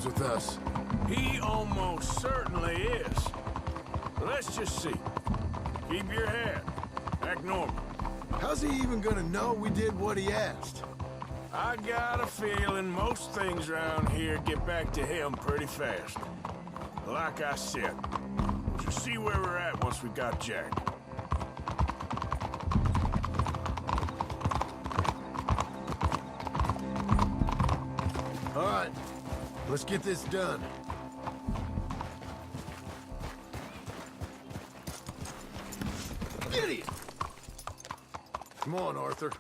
problems with us. He almost certainly is. Let's just see. Keep your head. Act normal. How's he even gonna know we did what he asked? I got a feeling most things around here get back to him pretty fast. Like I said, we'll see where we're at once we got Jack. All right, let's get this done. Idiot! Come on, Arthur.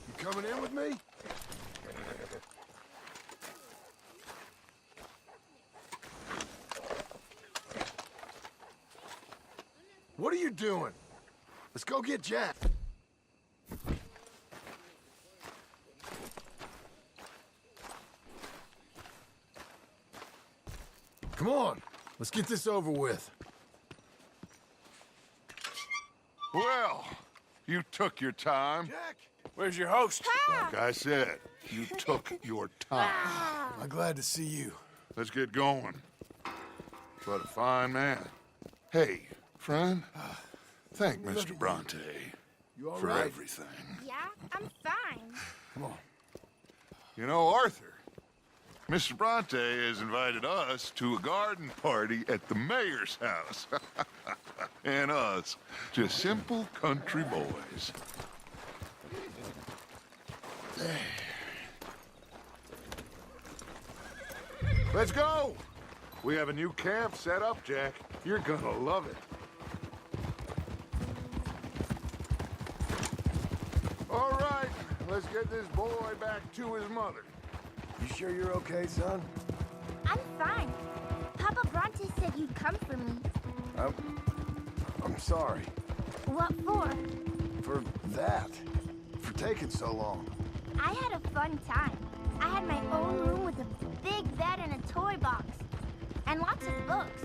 You coming in with me? What are you doing? Let's go get Jack. Come on, let's get this over with. Well, you took your time. Jack! Where's your host? Like I said, you took your time. I'm glad to see you. Let's get going. What a fine man. Hey, friend, thank Mr. Bronte You all for right? everything. Yeah, I'm fine. Come on. You know, Arthur, Mr. Bronte has invited us to a garden party at the mayor's house. And us, just simple country boys. Let's go! We have a new camp set up, Jack. You're gonna love it. All right, let's get this boy back to his mother. You sure you're okay, son? I'm fine. Papa Bronte said you'd come for me. I'm sorry What for? for that. For taking so long. I had a fun time. I had my own room with a big bed and a toy box. And lots of books.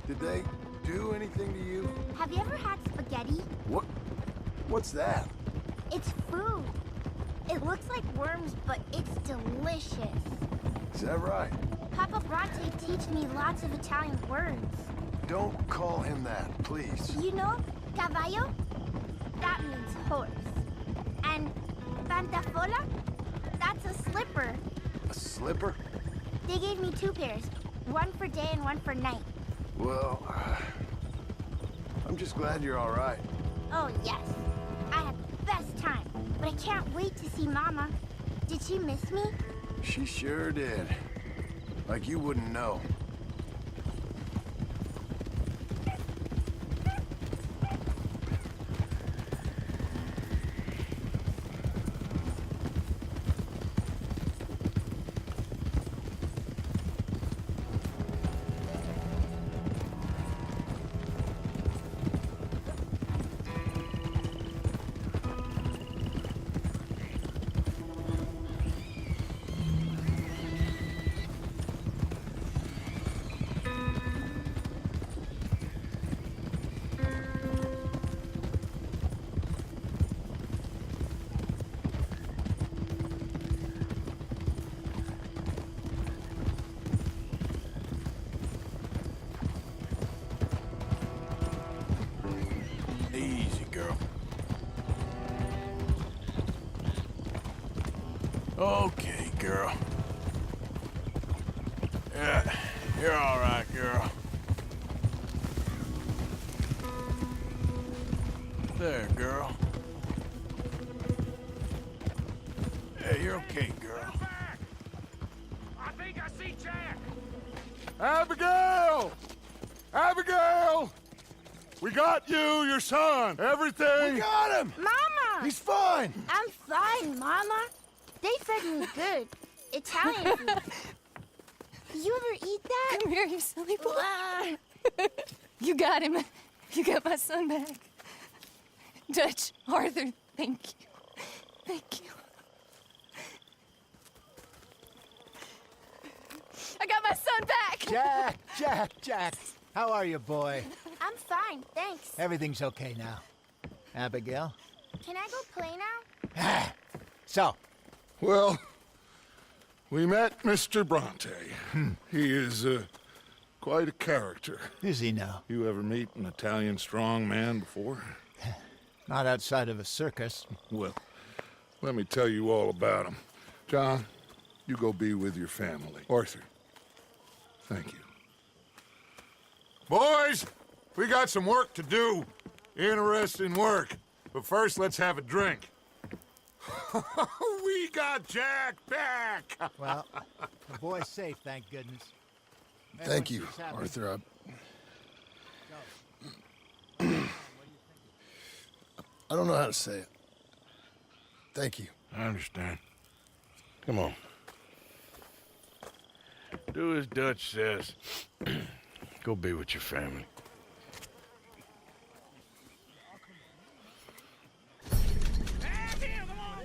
Did they do anything to you? Have you ever had spaghetti? What's that? It's food. It looks like worms, but it's delicious. Is that right? Papa Bronte teach me lots of Italian words. Don't call him that, please. You know, caballo? That means horse. And pantafola? That's a slipper. A slipper? They gave me 2 pairs. One for day and one for night. Well, I'm just glad you're all right. Oh, yes. I had the best time. But I can't wait to see Mama. Did she miss me? She sure did. Like you wouldn't know. Easy, girl. Okay, girl. Yeah, you're all right, girl. There, girl. Hey, you're okay, girl. I think I see Jack. Abigail! Abigail! We got you, your son, everything. We got him! Mama! He's fine! I'm fine, Mama. They fed me good. Italian food. You ever eat that? Come here, you silly boy. Ah. You got him. You got my son back. Dutch, Arthur, thank you. Thank you. I got my son back! Jack! How are you, boy? I'm fine, thanks. Everything's okay now. Abigail? Can I go play now? So, Well, we met Mr. Bronte. He is quite a character. is he now? You ever meet an Italian strong man before? Not outside of a circus. Well, let me tell you all about him. John, you go be with your family. Arthur, thank you. Boys, we got some work to do. Interesting work. But first, let's have a drink. We got Jack back! Well, the boy's safe, thank goodness. Thank you, Everyone seems happy. Arthur. I don't know how to say it. Thank you. I understand. Come on. Do as Dutch says. Go be with your family.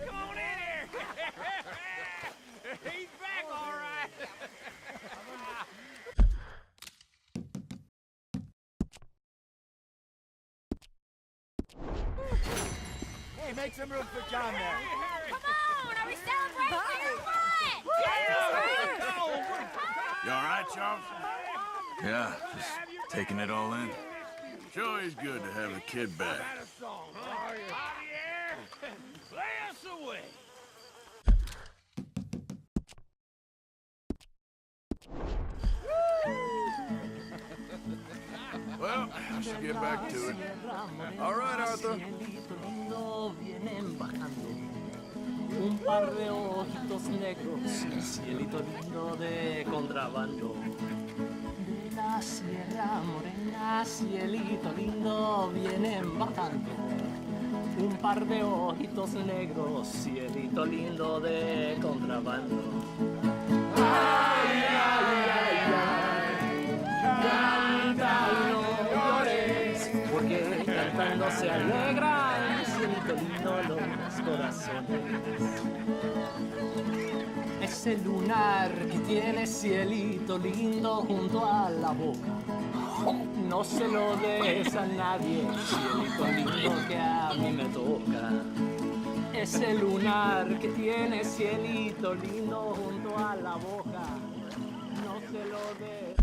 Come on in here! He's back, all right! Hey, make some room for John there. Come on, are we celebrating or what? You all right, Charles? Yeah, just taking it all in. Sure is good to have a kid back. Javier, play us away! Well, I should get back to it. All right, Arthur. Un par de ojitos negros, cielito lindo de contrabando. De la Sierra Morena, cielito lindo, vienen bajando. Un par de ojitos negros, cielito lindo de contrabando. Ay, ay, ay, ay, canta y no llores, porque cantando se alegran, cielito lindo los corazones. Ese lunar que tiene cielito lindo junto a la boca, no se lo des a nadie, cielito lindo que a mí me toca. Ese lunar que tiene cielito lindo junto a la boca, no se lo des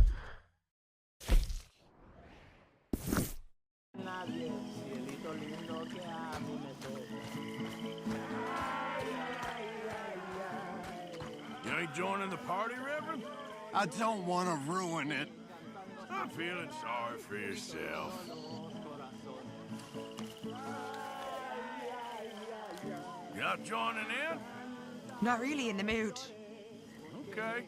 a nadie, cielito lindo que a mí me toca. You ain't joining the party, Reverend? I don't want to ruin it. I'm feeling sorry for yourself. You not joining in? Not really in the mood. Okay.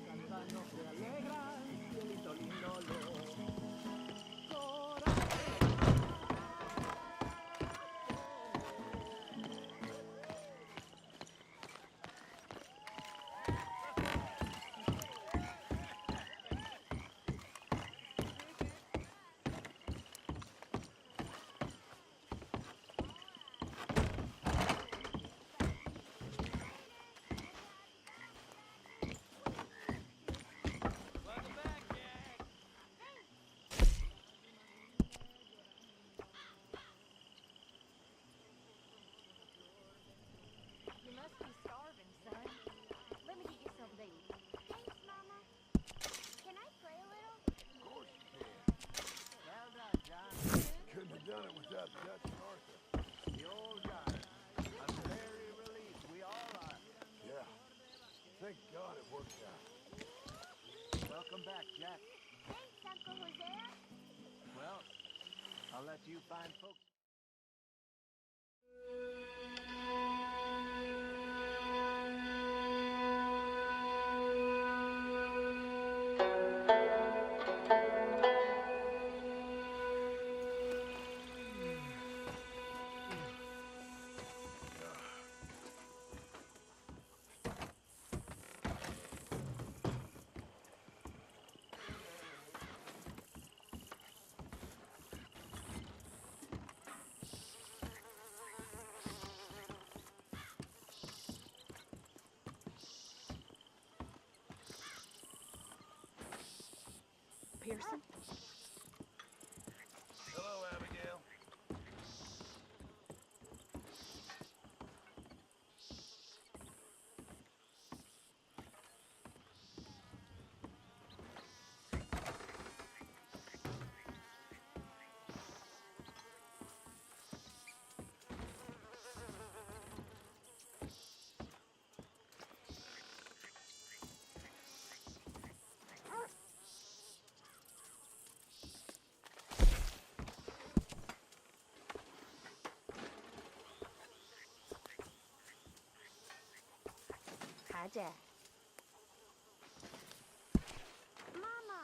You must be starving, son. Let me get you something to eat. Thanks, Mama. Can I play a little? Of course you can. Well done, John. Couldn't have done it without Dutch and Arthur. The old guy. I'm very relieved. We all are. Yeah. Thank God it worked out. Welcome back, Jack. Thanks, Uncle Hosea. Well, I'll let you find folks. person. Hello, Abigail. Haja. Mama.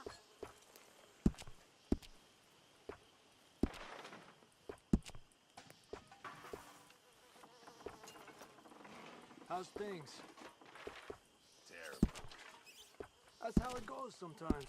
How's things? Terrible. That's how it goes sometimes.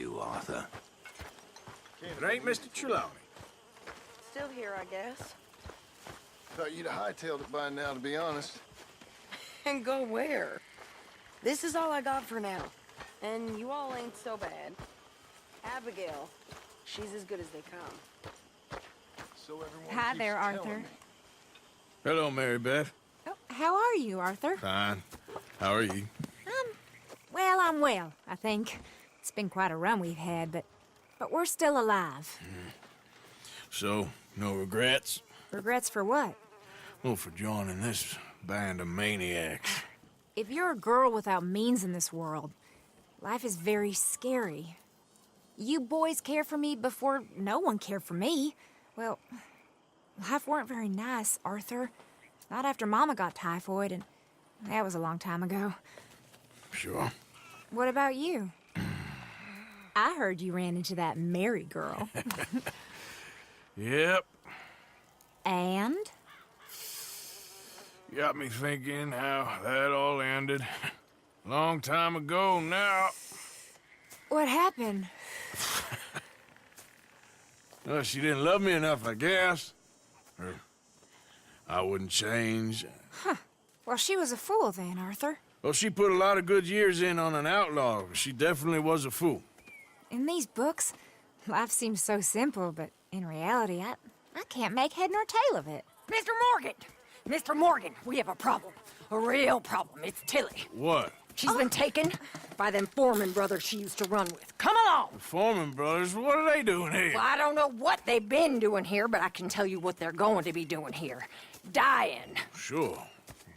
you, Arthur? It ain't Mr. Trelawney. Still here, I guess. Thought you'd have hightailed it by now, to be honest. And go where? This is all I got for now. And you all ain't so bad. Abigail, she's as good as they come. So everyone Hi keeps there, telling Arthur. me. Hello, Mary Beth. Oh, how are you, Arthur? Fine. How are you? Well, I'm well, I think. It's been quite a run we've had, but we're still alive. So, no regrets? Regrets for what? Well, for joining this band of maniacs. If you're a girl without means in this world, life is very scary. You boys cared for me before no one cared for me. Well, life weren't very nice, Arthur. Not after Mama got typhoid, and that was a long time ago. Sure. What about you? I heard you ran into that Mary girl. Yep. And? Got me thinking how that all ended. Long time ago now. What happened? Well, she didn't love me enough, I guess. Or I wouldn't change. Well, she was a fool then, Arthur. Well, she put a lot of good years in on an outlaw. She definitely was a fool. In these books, life seems so simple, but in reality, I can't make head nor tail of it. Mr. Morgan! Mr. Morgan, we have a problem. A real problem. It's Tilly. What? She's been taken by them Foreman brothers she used to run with. Come along! The Foreman brothers, what are they doing here? Well, I don't know what they've been doing here, but I can tell you what they're going to be doing here. Dying. Sure.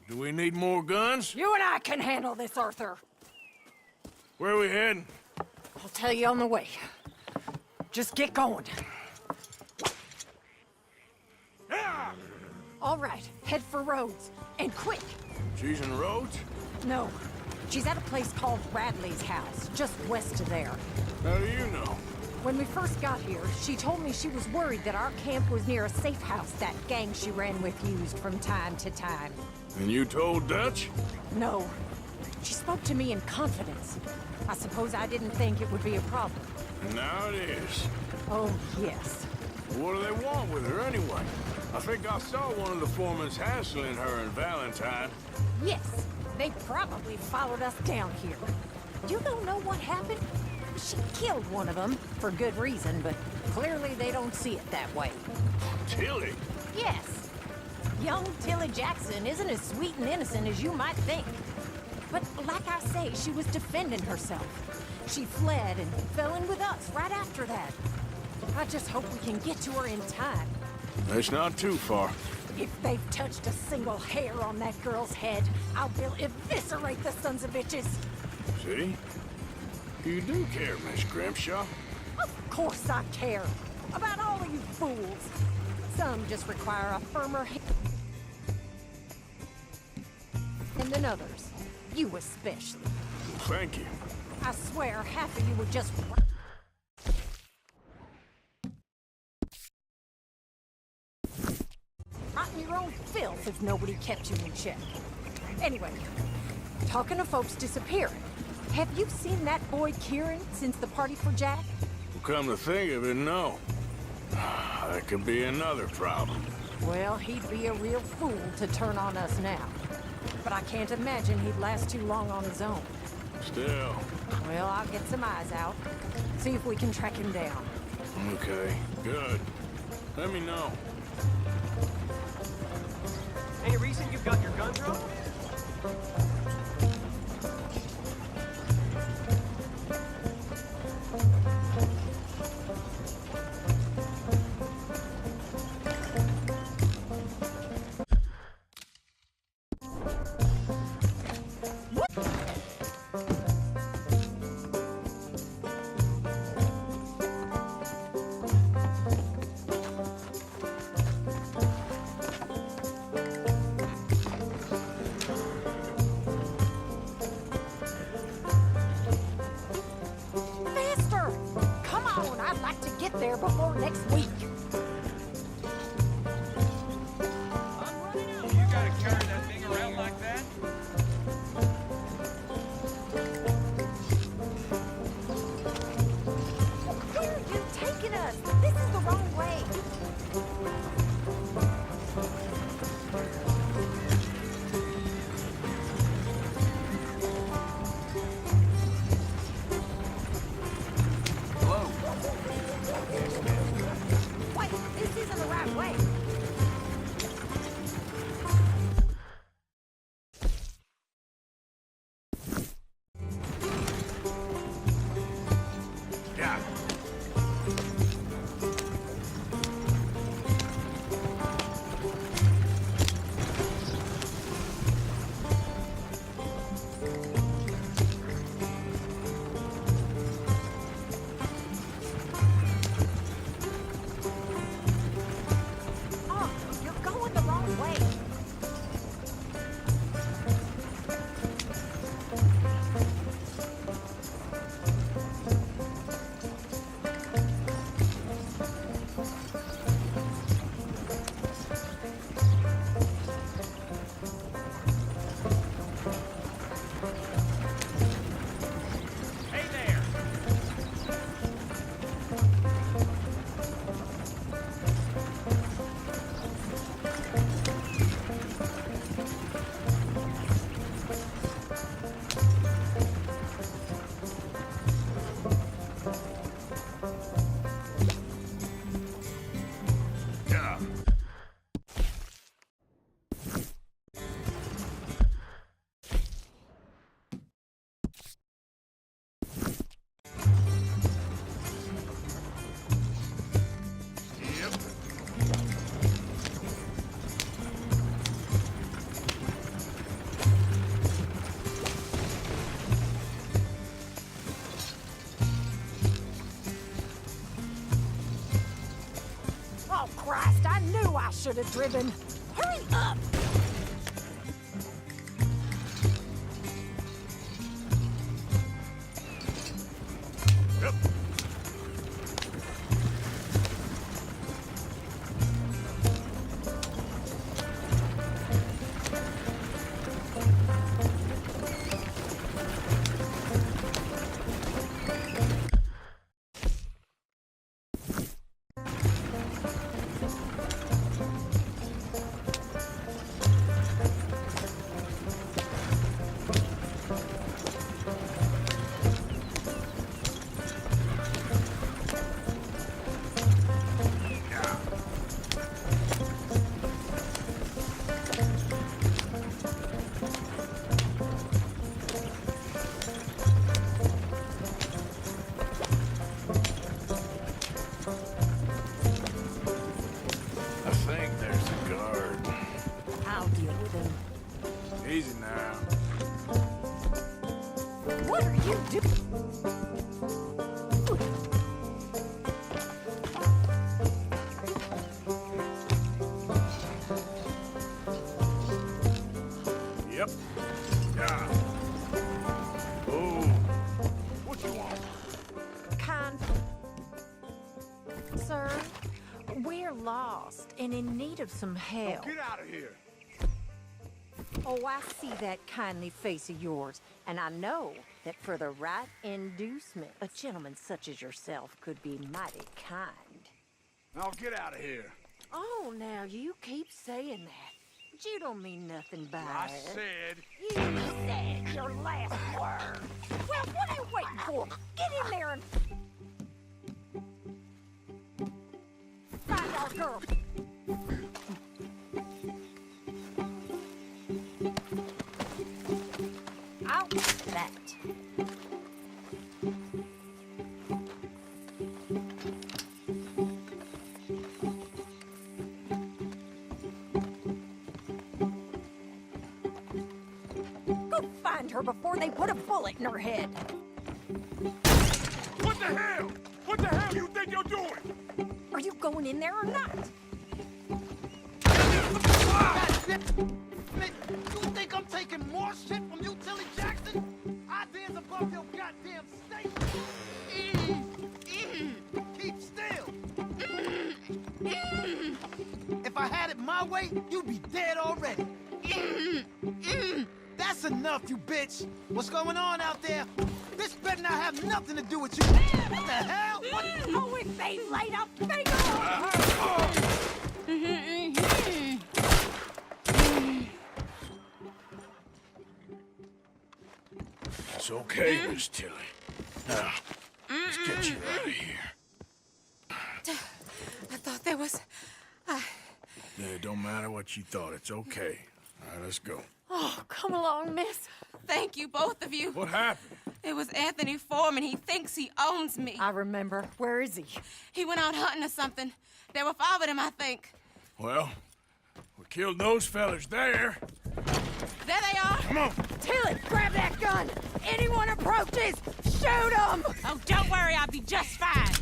Do we need more guns? You and I can handle this, Arthur. Where are we heading? I'll tell you on the way. Just get going. All right, head for Rhodes. And quick. She's in Rhodes? No, she's at a place called Radley's house, just west of there. How do you know? When we first got here, she told me she was worried that our camp was near a safe house that gang she ran with used from time to time. And you told Dutch? No. She spoke to me in confidence. I suppose I didn't think it would be a problem. And now it is. Oh, yes. What do they want with her anyway? I think I saw one of the foremans hassling her and Valentine. Yes, they probably followed us down here. You don't know what happened? She killed one of them, for good reason, but clearly they don't see it that way. Tilly? Yes. Young Tilly Jackson isn't as sweet and innocent as you might think. But like I say, she was defending herself. She fled and fell in with us right after that. I just hope we can get to her in time. It's not too far. If they've touched a single hair on that girl's head, I will eviscerate the sons of bitches. See? You do care, Miss Grimshaw. Of course I care. About all of you fools. Some just require a firmer hand than others. You especially. Thank you. I swear half of you would just... rot in your own filth if nobody kept you in check. Anyway, talking of folks disappearing, have you seen that boy Kieran since the party for Jack? Well, come to think of it, no. That could be another problem. Well, he'd be a real fool to turn on us now. But I can't imagine he'd last too long on his own. Still. Well, I'll get some eyes out. See if we can track him down. Okay, good. Let me know. Any reason you've got your gun drawn? Faster! Come on, I'd like to get there before next week. I'm running out. You gotta carry that thing around like that? Oh, Christ, I knew I should have driven. Hurry up! Yep. I think there's a guard. I'll deal with him. Easy now. What are you doing? Yep. Yeah. Oh. What you want? Kind. Sir, we're lost and in need of some help. Get out of here. Oh, I see that kindly face of yours, and I know that for the right inducement, a gentleman such as yourself could be mighty kind. Now get out of here. Oh, now you keep saying that. But you don't mean nothing by I it. said. You said your last word. Well, what are you waiting for? Get in there and find our girl. Out that. Go find her before they put a bullet in her head. What the hell? What the hell you think you're doing? Are you going in there or not? You think I'm taking more shit from you, Tilly Jackson? Ideas above your goddamn station. Keep still. If I had it my way, you'd be dead already. That's enough, you bitch. What's going on out there? This better not have nothing to do with you. What the hell? What? Oh, if they laid a finger on her! It's okay, Miss Tilly. Now, let's get you out of here. I thought there was... Yeah, it don't matter what you thought. It's okay. All right, let's go. Oh, come along, miss. Thank you, both of you. What happened? It was Anthony Foreman. He thinks he owns me. I remember. Where is he? He went out hunting or something. There were 5 of them, I think. Well, we killed those fellas there. There they are. Come on. Tilly, grab that gun! Anyone approaches, shoot them! Oh, don't worry. I'll be just fine.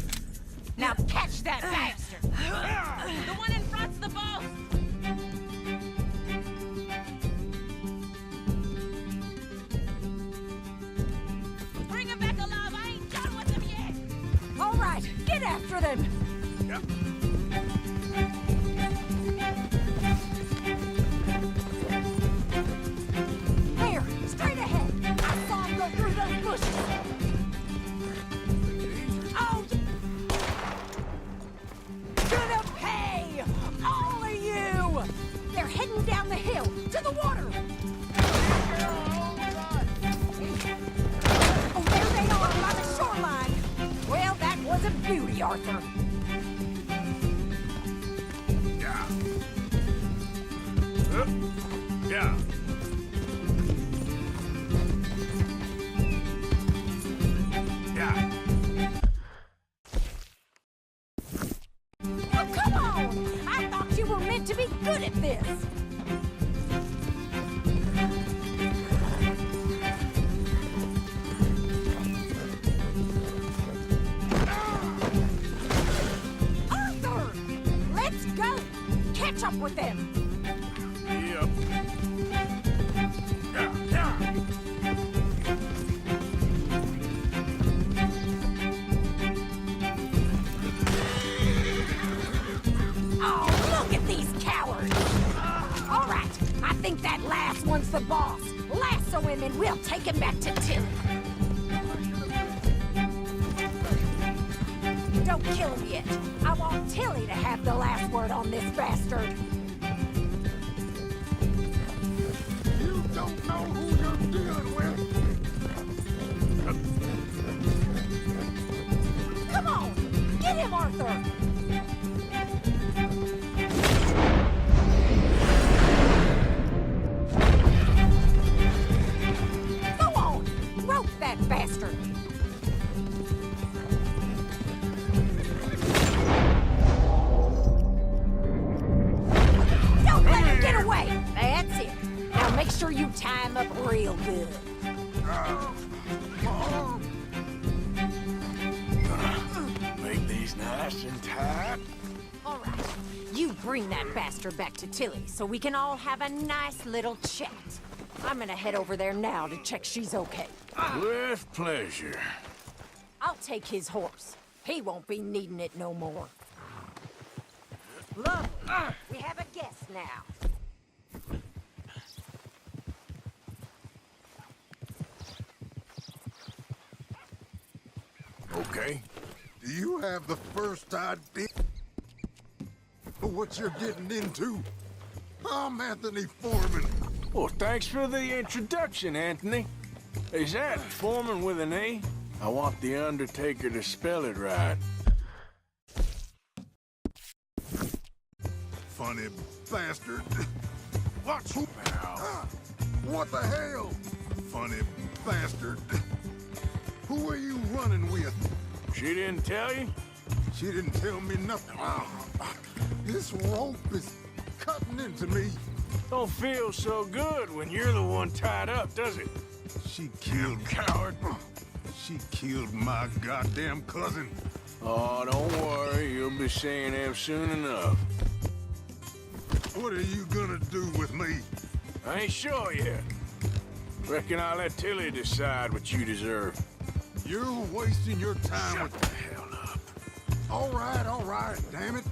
Now catch that bastard. The one in front's the boss. Bring him back alive. I ain't done with him yet. All right, get after them! Yep. There, straight ahead! I saw him go through those bushes! Oh, gonna pay! All of you! They're heading down the hill, to the water! Oh, there they are, by the shoreline! Well, that was a beauty, Arthur! Yeah. Yeah. Yeah. Oh, come on! I thought you were meant to be good at this! Arthur! Let catch up with them. Yep. Oh, look at these cowards! All right, I think that last one's the boss. Lasso him and we'll take him back to Tilly. Don't kill him yet. I want Tilly to have the last word on this bastard. You don't know who you're dealing with. Come on, get him, Arthur! Go on, rope that bastard! Don't let him get away! That's it. Now make sure you tie him up real good. Make these nice and tight. All right, you bring that bastard back to Tilly so we can all have a nice little chat. I'm gonna head over there now to check she's okay. With pleasure. I'll take his horse. He won't be needing it no more. Lovely. We have a guest now. Okay. Do you have the first idea of what you're getting into? I'm Anthony Foreman. Well, thanks for the introduction, Anthony. Is that Foreman with an E? I want the Undertaker to spell it right. Funny bastard. Watch who now. What the hell? Funny bastard. Who are you running with? She didn't tell you? She didn't tell me nothing. This rope is cutting into me. Don't feel so good when you're the one tied up, does it? She killed Coward. She killed my goddamn cousin. Oh, don't worry. You'll be seeing him soon enough. What are you gonna do with me? I ain't sure yet. Reckon I'll let Tilly decide what you deserve. You're wasting your time Shut with... the hell up. All right, damn it.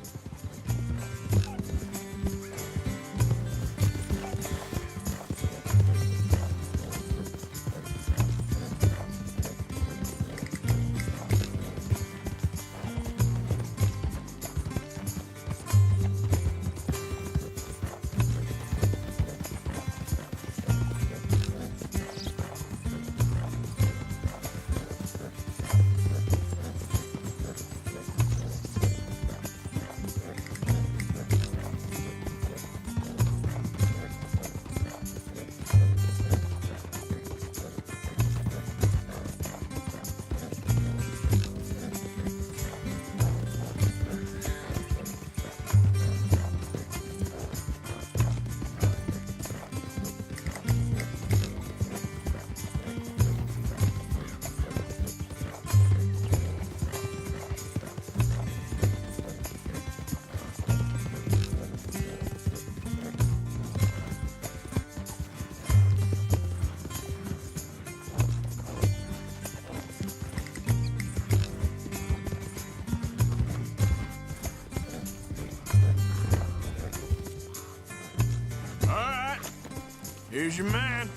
Here's your man.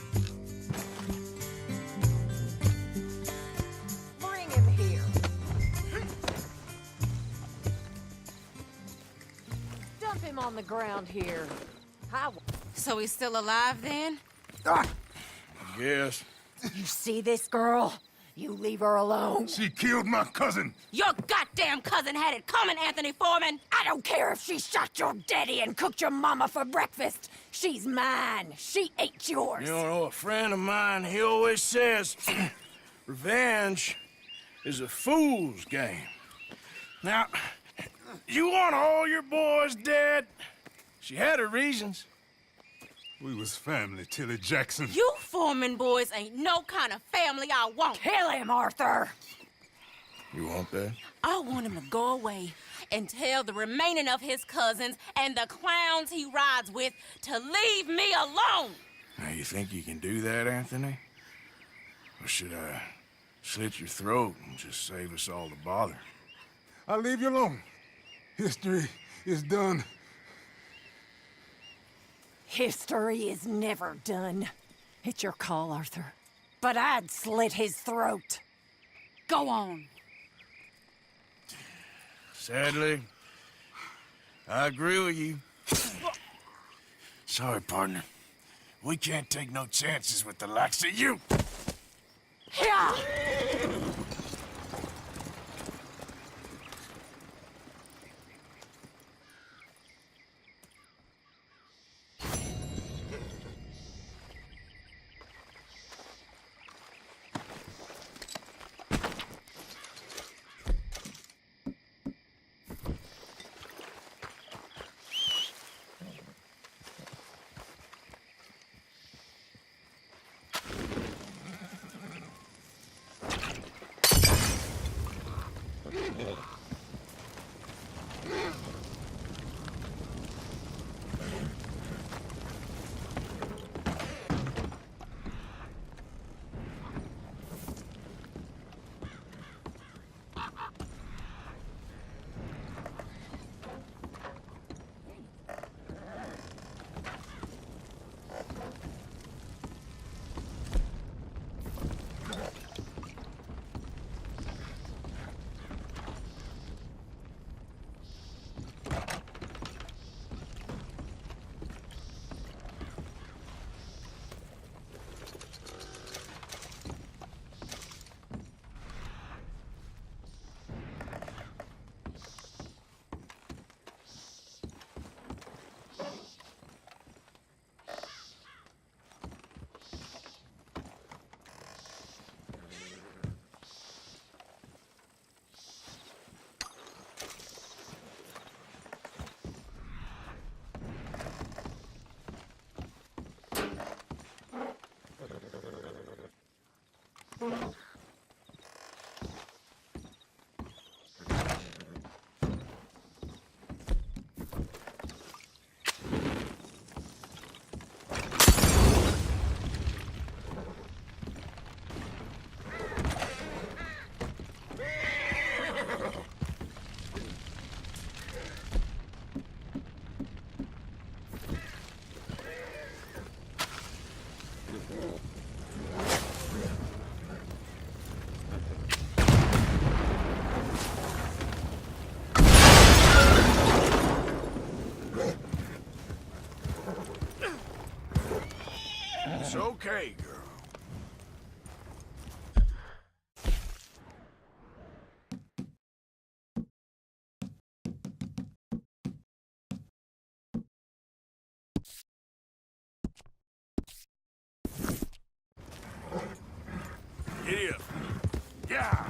Bring him here. Dump him on the ground here. So he's still alive then? Yes. You see this girl? You leave her alone. She killed my cousin. Your goddamn cousin had it coming, Anthony Foreman! I don't care if she shot your daddy and cooked your mama for breakfast. She's mine. She ate yours. You know, a friend of mine, he always says, revenge is a fool's game. Now, you want all your boys dead? She had her reasons. We was family, Tilly Jackson. You Foreman boys ain't no kind of family I want. Kill him, Arthur. You want that? I want him to go away and tell the remaining of his cousins and the clowns he rides with to leave me alone. Now, you think you can do that, Anthony? Or should I slit your throat and just save us all the bother? I'll leave you alone. History is done. History is never done. It's your call, Arthur. But I'd slit his throat. Go on. Sadly, I agree with you. Sorry, partner. We can't take no chances with the likes of you. Yeah! It's okay, girl. Giddy up. Yeah!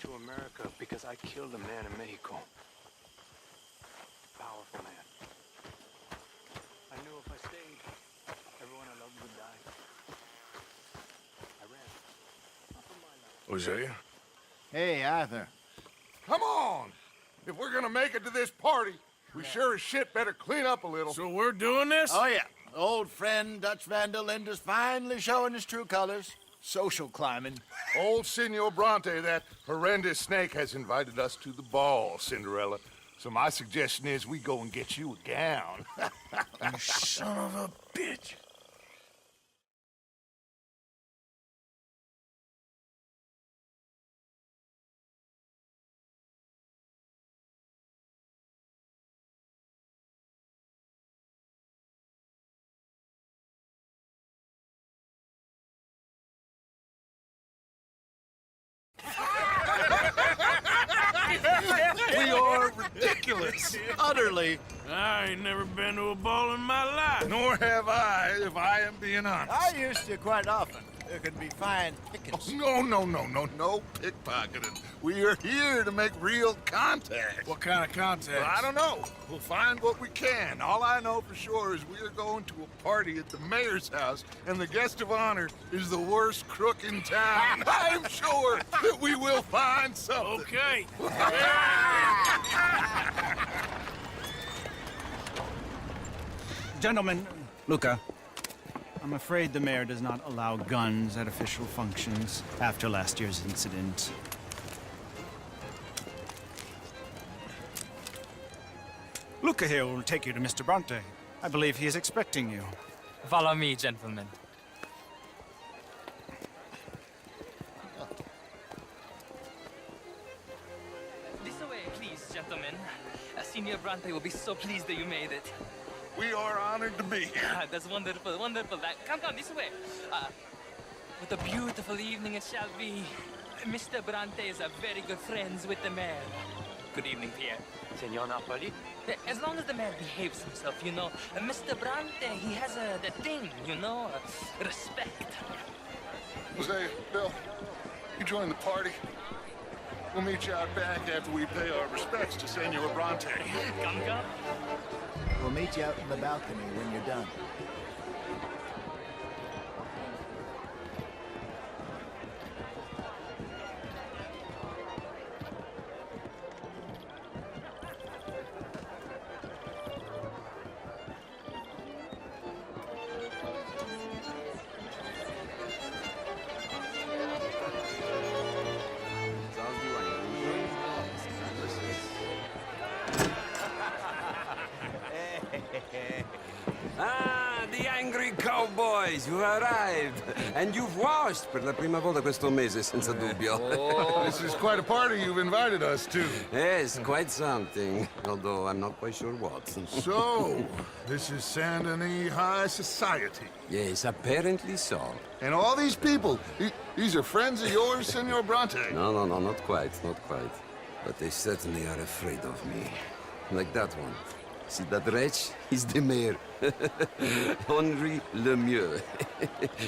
to America because I killed a man in Mexico. Powerful man. I knew if I stayed, everyone I loved would die. I ran. Not for my life. Hosea? Hey, Arthur. Come on! If we're gonna make it to this party, we sure as shit better clean up a little. So we're doing this? Oh, yeah. Old friend Dutch Van der Linde's finally showing his true colors. Social climbing. Old Senor Bronte, that horrendous snake, has invited us to the ball, Cinderella. So my suggestion is we go and get you a gown. You son of a bitch. We are ridiculous. Utterly. I ain't never been to a ball in my life. Nor have I, if I am being honest. I used to quite often. There could be fine pickings. No pickpocketing. We are here to make real contact. What kind of contact? Well, I don't know. We'll find what we can. All I know for sure is we are going to a party at the mayor's house, and the guest of honor is the worst crook in town. I'm sure that we will find something. Okay. Gentlemen, Luca, I'm afraid the mayor does not allow guns at official functions after last year's incident. Luca here will take you to Mr. Bronte. I believe he is expecting you. Follow me, gentlemen. This way, please, gentlemen. Senior Bronte will be so pleased that you made it. We are honored to be here. That's wonderful, wonderful. Come, this way. What a beautiful evening it shall be. Mr. Bronte is a very good friends with the mayor. Good evening, Pierre. Senor Napoli? As long as the mayor behaves himself, you know. Mr. Bronte, he has the thing, you know, respect. Jose, Bill, you join the party. We'll meet you out back after we pay our respects to Senor Bronte. Come. We'll meet you out in the balcony when you're done. Ah, the angry cowboys, you arrived. And you've washed per la prima volta questo mese, senza dubbio. This is quite a party you've invited us to. Yes, quite something. Although I'm not quite sure what. So, this is Saint Denis High Society. Yes, apparently so. And all these people, these are friends of yours, Senor Bronte? No, not quite. But they certainly are afraid of me. Like that one. See that wretch? He's the mayor. Henri Lemieux.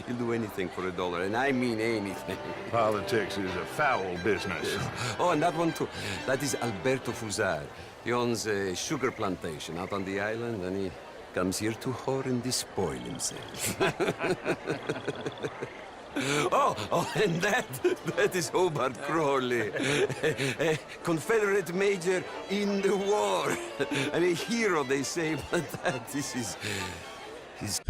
He'll do anything for $1, and I mean anything. Politics is a foul business. Oh, and that one too. That is Alberto Fusar. He owns a sugar plantation out on the island, and he comes here to whore and despoil himself. Oh, and that is Hobart Crawley, a Confederate major in the war, and a hero, they say, but this is his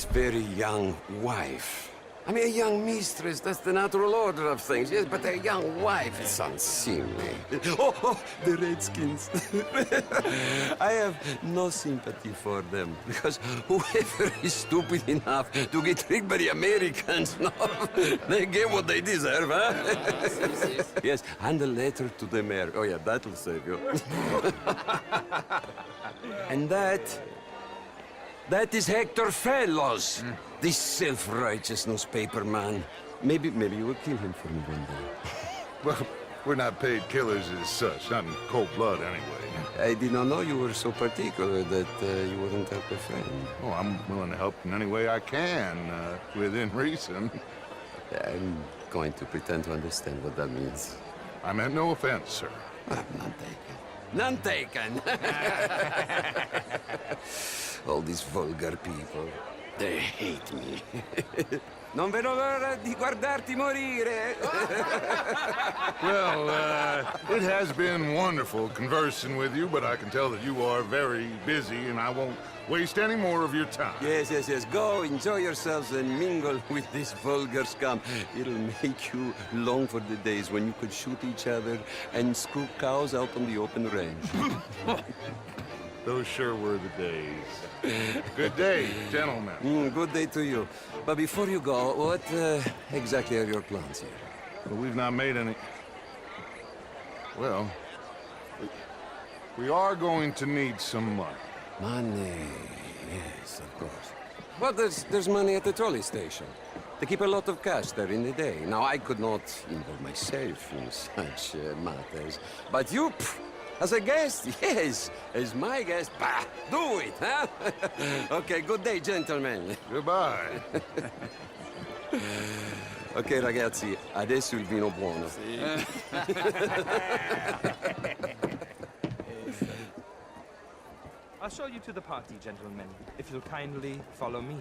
very young wife. I mean, a young mistress, that's the natural order of things, yes, but a young wife is unseemly. Oh, the Redskins. I have no sympathy for them, because whoever is stupid enough to get tricked by the Americans, no, they get what they deserve, huh? Yes, and a letter to the mayor. Oh, yeah, that'll save you. And that is Hector Fellows, this self-righteous newspaper man. Maybe you will kill him for me one day. Well, we're not paid killers as such, not in cold blood anyway. I did not know you were so particular that you wouldn't help a friend. Oh, I'm willing to help in any way I can, within reason. I'm going to pretend to understand what that means. I meant no offense, sir. None taken. None taken! All these vulgar people, they hate me. Non vedo l'ora di guardarti morire. Well, it has been wonderful conversing with you, but I can tell that you are very busy, and I won't waste any more of your time. Yes. Go, enjoy yourselves, and mingle with this vulgar scum. It'll make you long for the days when you could shoot each other and screw cows out on the open range. Those sure were the days. Good day, gentlemen. Good day to you. But before you go, what exactly are your plans here? Well, we've not made any... Well, we are going to need some money. Money, yes, of course. Well, there's money at the trolley station. They keep a lot of cash there in the day. Now, I could not involve myself in such matters. But you, as a guest, yes, as my guest, bah, do it, huh? Okay, good day, gentlemen. Goodbye. Ok, ragazzi, adesso il vino buono. I'll show you to the party, gentlemen, if you'll kindly follow me.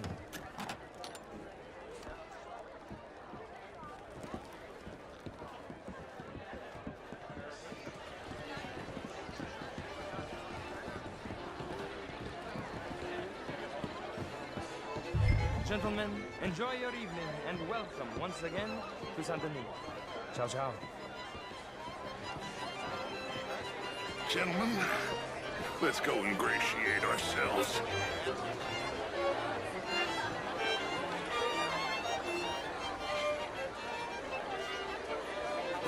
Gentlemen, enjoy your evening and welcome once again to Saint Denis. Ciao, ciao. Gentlemen, let's go ingratiate ourselves.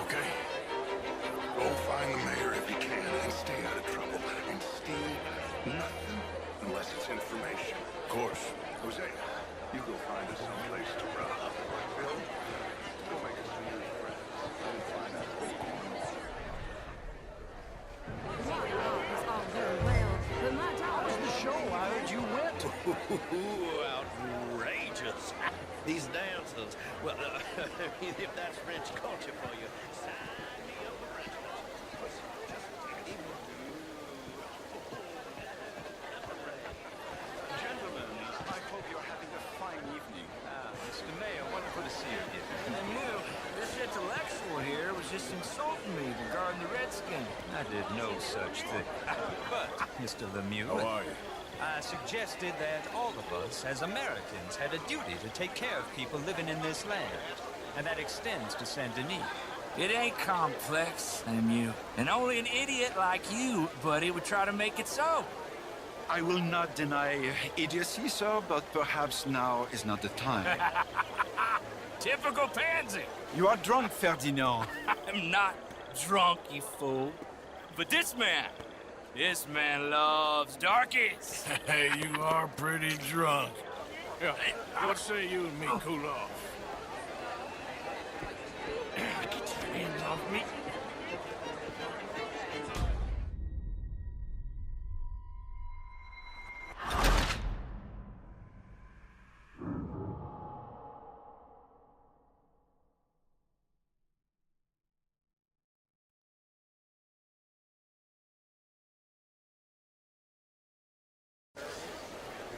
Okay. Go find the mayor if you can and stay out of trouble. And steal nothing unless it's information. Of course. Jose, you go find us someplace to rob. Bill, go make us some new friends. And find out what's going on. How was the show? I heard you went. Outrageous. These dances. Well, if that's French culture for you, sign me up for Gentlemen, I hope you're having a fine evening. Mr. Mayor, wonderful to see you again. And you, this intellectual here was just insulting me regarding the Redskins. I did no such thing. But, Mr. Lemieux, How are you? I suggested that all of us, as Americans, had a duty to take care of people living in this land. And that extends to Saint Denis. It ain't complex, Lemieux. And only an idiot like you, buddy, would try to make it so. I will not deny idiocy, sir, but perhaps now is not the time. Typical pansy. You are drunk, Ferdinand. I'm not drunk, you fool. But this man loves darkies. Hey, you are pretty drunk. Yeah, what say you and me cool off? Get your hands off me.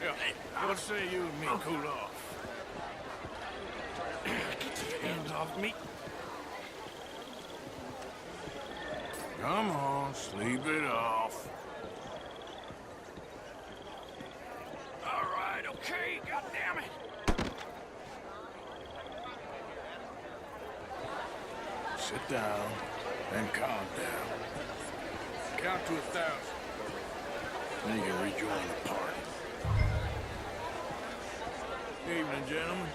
Yeah, what say you and me cool off? Get your hands off me. Come on, sleep it off. All right, Okay, goddammit. Sit down and calm down. Count to 1,000. Then you can rejoin the party. Evening, gentlemen.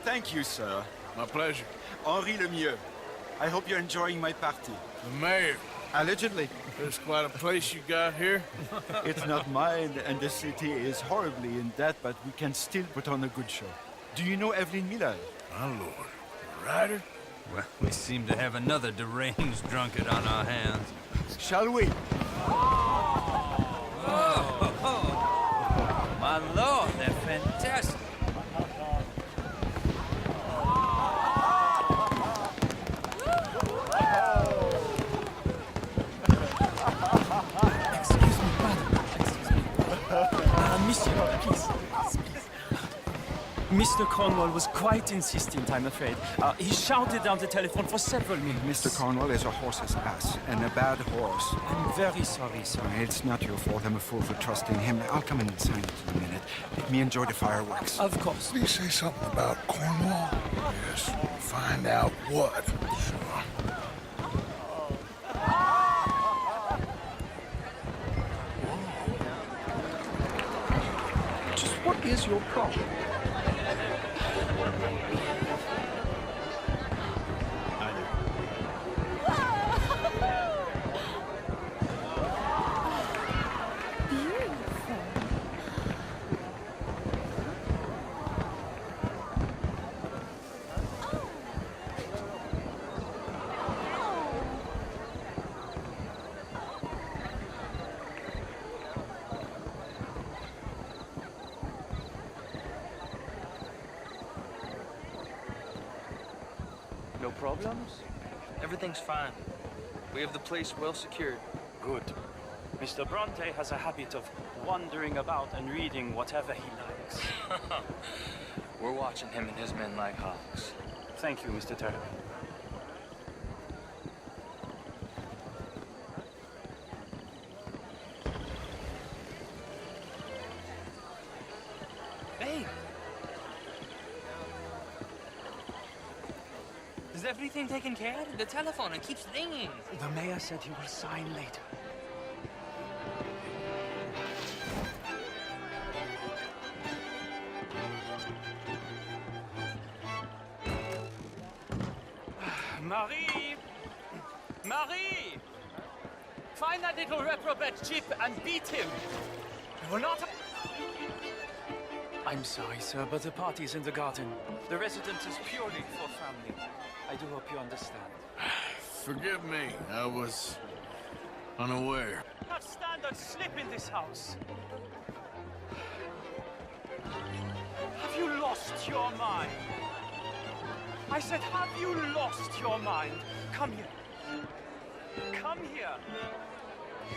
Thank you, sir. My pleasure. Henri Lemieux. I hope you're enjoying my party. The mayor. Allegedly. There's quite a place you got here. It's not mine, and the city is horribly in debt, but we can still put on a good show. Do you know Evelyn Miller? My lord. Ryder? Well, we seem to have another deranged drunkard on our hands. Shall we? Oh, my lord, they're fantastic. Monsieur, please. Mr. Cornwall was quite insistent, I'm afraid. He shouted down the telephone for several minutes. Mr. Cornwall is a horse's ass, and a bad horse. I'm very sorry, sir. It's not your fault. I'm a fool for trusting him. I'll come in and sign it in a minute. Let me enjoy the fireworks. Of course. Did he say something about Cornwall? Yes. Find out what. Sure. What is your problem? No problems? Everything's fine. We have the place well secured. Good. Mr. Bronte has a habit of wandering about and reading whatever he likes. We're watching him and his men like hawks. Thank you, Mr. Turner. Hey! Is everything taken care of? The telephone, it keeps ringing. The mayor said he will sign later. Marie! Marie! Find that little reprobate Chip and beat him. I will not... I'm sorry, sir, but the party's in the garden. The residence is purely for family. I do hope you understand. Forgive me. I was unaware. Not stand and slip in this house. Have you lost your mind? I said, have you lost your mind? Come here. Come here.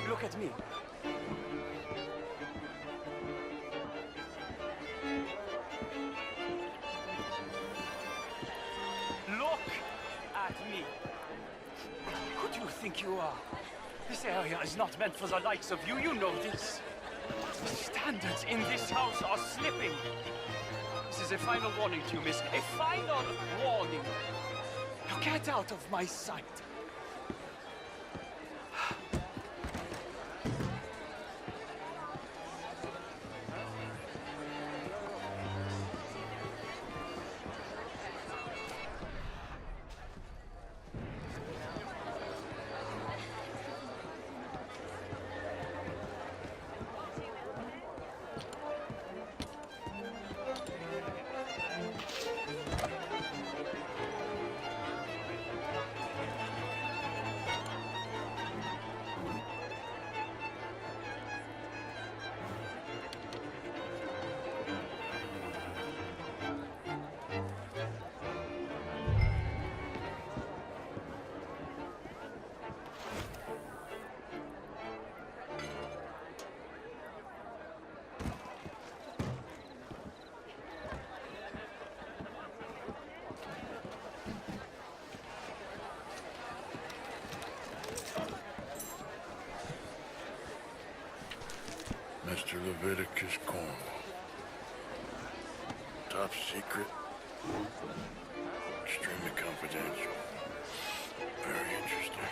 Look at me. Look at me. Who do you think you are? This area is not meant for the likes of you. You know this. The standards in this house are slipping. This is a final warning to you, miss. A final warning. Now get out of my sight. Mr. Leviticus Cornwall. Top secret. Extremely confidential. Very interesting.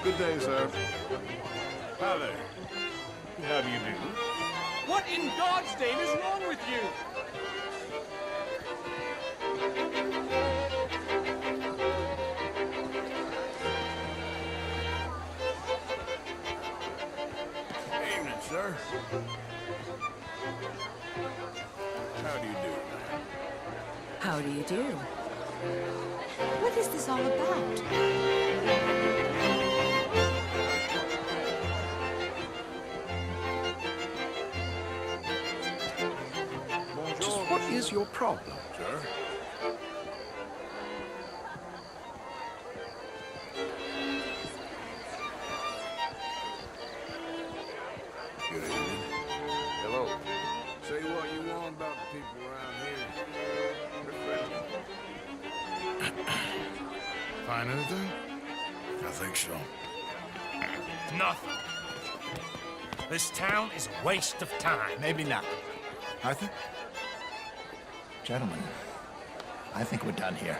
Good day, sir. Hi there. How do you do? What in God's name is wrong with you? Evening, sir. How do you do, ma'am? How do you do? What is this all about? Just what is your problem, sir? Good evening. Hello. Say what you want about the people around here. They're friendly. Find anything? I think so. Nothing. This town is a waste of time. Maybe not. Arthur? Gentlemen, I think we're done here.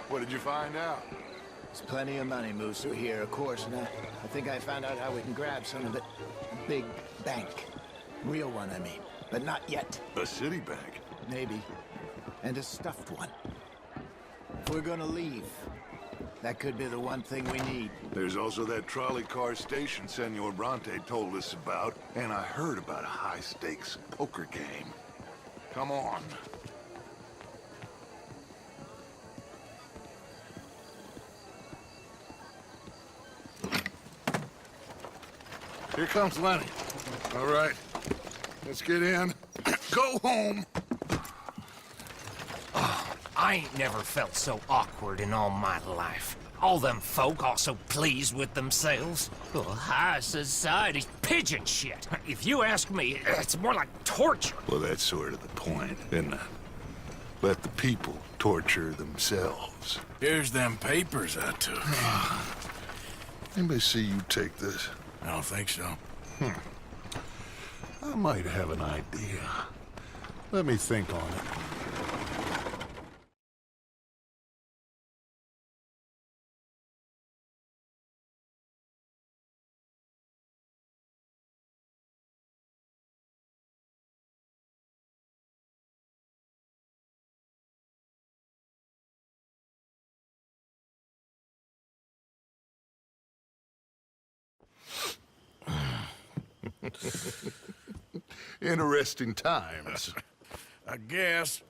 What did you find out? There's plenty of money moves through here, of course, and I think I found out how we can grab some of it. A big bank. Real one, I mean. But not yet. A city bank? Maybe. And a stuffed one. If we're gonna leave, that could be the one thing we need. There's also that trolley car station Senor Bronte told us about, and I heard about a high-stakes poker game. Come on. Here comes Lenny. All right. Let's get in. Go home. I ain't never felt so awkward in all my life. All them folk all so pleased with themselves. Oh, high society's pigeon shit. If you ask me, it's more like torture. Well, that's sort of the point, isn't it? Let the people torture themselves. Here's them papers I took. Anybody see you take this? I don't think so. I might have an idea. Let me think on it. Interesting times. I guess.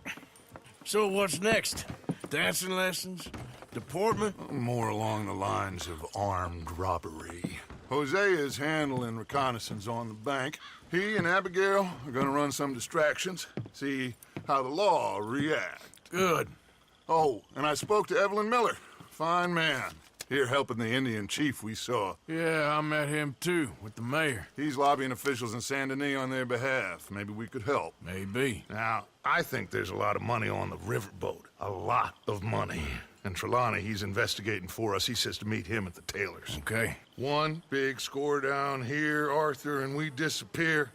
So what's next? Dancing lessons? Deportment? More along the lines of armed robbery. Hosea is handling reconnaissance on the bank. He and Abigail are gonna run some distractions, see how the law react. Good. Oh, and I spoke to Evelyn Miller. Fine man. Here helping the Indian chief we saw. Yeah, I met him too, with the mayor. He's lobbying officials in Saint Denis on their behalf. Maybe we could help. Maybe. Now, I think there's a lot of money on the riverboat. A lot of money. And Trelawney, he's investigating for us. He says to meet him at the Taylor's. Okay. One big score down here, Arthur, and we disappear.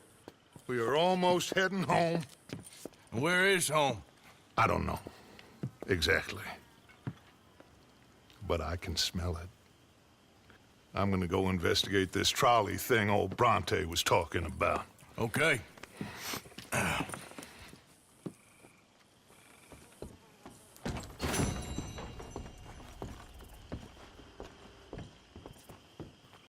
We are almost heading home. Where is home? I don't know. Exactly. But I can smell it. I'm gonna go investigate this trolley thing old Bronte was talking about. Okay.